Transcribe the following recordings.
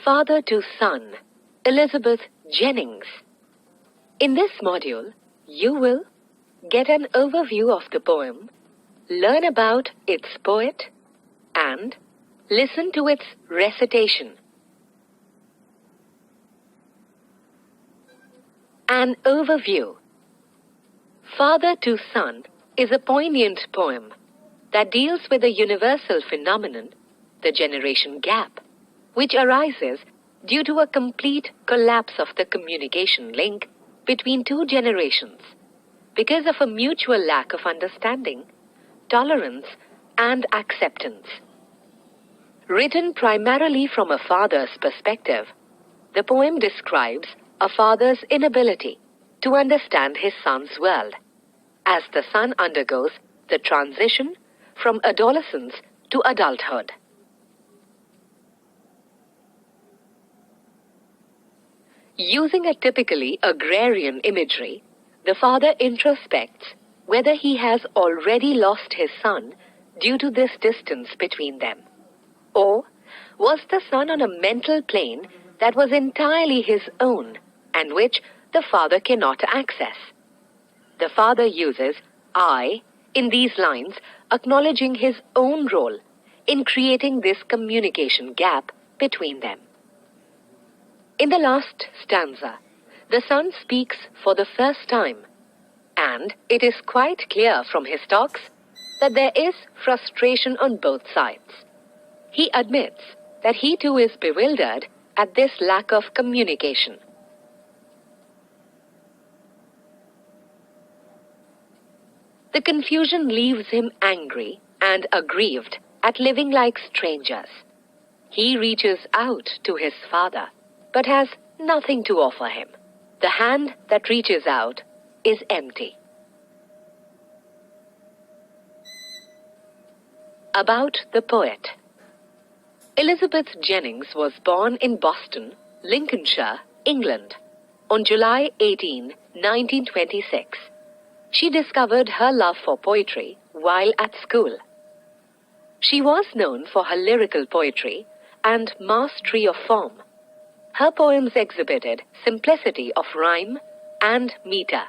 Father to Son, Elizabeth Jennings. In this module, you will get an overview of the poem, learn about its poet, and listen to its recitation. An overview. Father to Son is a poignant poem that deals with a universal phenomenon, the generation gap, which arises due to a complete collapse of the communication link between two generations because of a mutual lack of understanding, tolerance, and acceptance. Written primarily from a father's perspective, the poem describes a father's inability to understand his son's world as the son undergoes the transition from adolescence to adulthood. Using a typically agrarian imagery, the father introspects whether he has already lost his son due to this distance between them, or was the son on a mental plane that was entirely his own and which the father cannot access. The father uses I in these lines, acknowledging his own role in creating this communication gap between them. In the last stanza, the son speaks for the first time, and it is quite clear from his talks that there is frustration on both sides. He admits that he too is bewildered at this lack of communication. The confusion leaves him angry and aggrieved at living like strangers. He reaches out to his father, but has nothing to offer him. The hand that reaches out is empty. About the poet. Elizabeth Jennings was born in Boston, Lincolnshire, England, on July 18, 1926. She discovered her love for poetry while at school. She was known for her lyrical poetry and mastery of form. Her poems exhibited simplicity of rhyme and meter.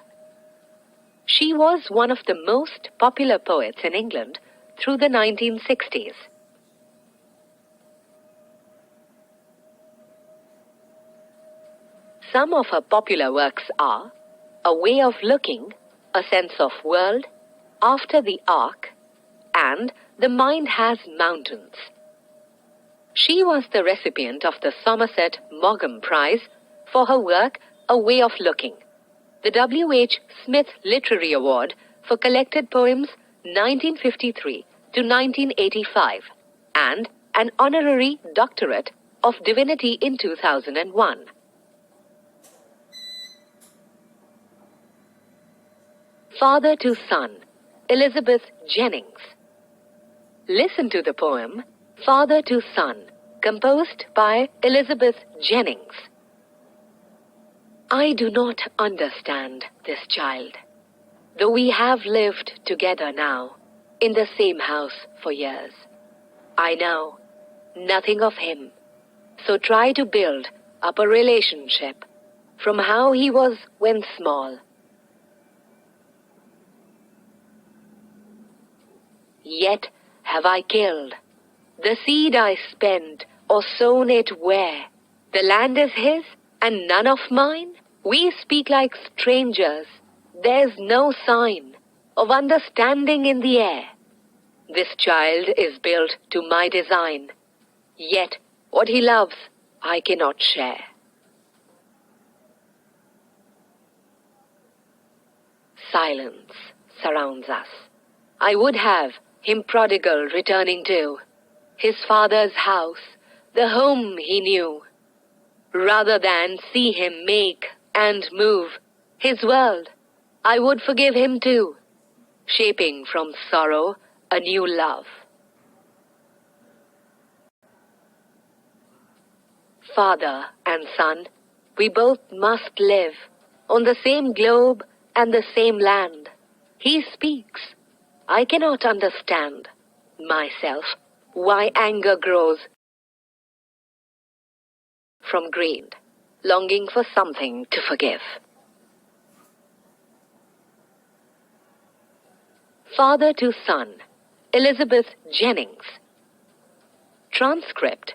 She was one of the most popular poets in England through the 1960s. Some of her popular works are A Way of Looking, A Sense of World, After the Ark, and The Mind Has Mountains. She was the recipient of the Somerset Maugham Prize for her work A Way of Looking, the W. H. Smith Literary Award for Collected Poems 1953 to 1985, and an honorary doctorate of divinity in 2001. Father to Son, Elizabeth Jennings. Listen to the poem Father to Son, composed by Elizabeth Jennings. I do not understand this child, though we have lived together now in the same house for years. I know nothing of him, so try to build up a relationship from how he was when small. Yet have I killed the seed I spent or sown it where the land is his and none of mine? We speak like strangers. There's no sign of understanding in the air. This child is built to my design, yet what he loves I cannot share. Silence surrounds us. I would have him prodigal returning to his father's house, the home he knew, rather than see him make and move his world. I would forgive him too, shaping from sorrow a new love. Father and son, we both must live on the same globe and the same land. He speaks. I cannot understand myself why anger grows from green, longing for something to forgive. Father to son, Elizabeth Jennings. Transcript.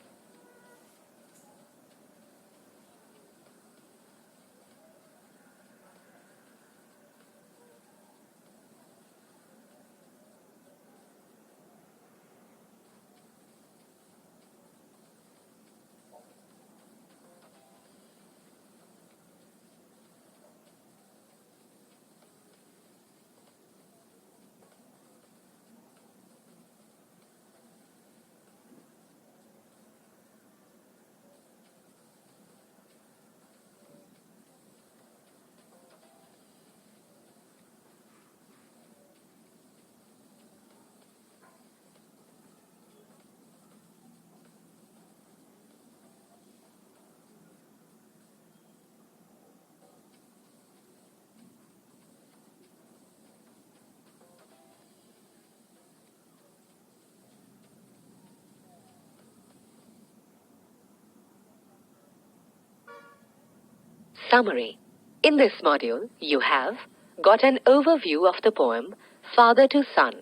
Summary. In this module, you have got an overview of the poem Father to Son,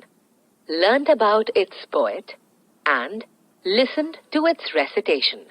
learnt about its poet, and listened to its recitation.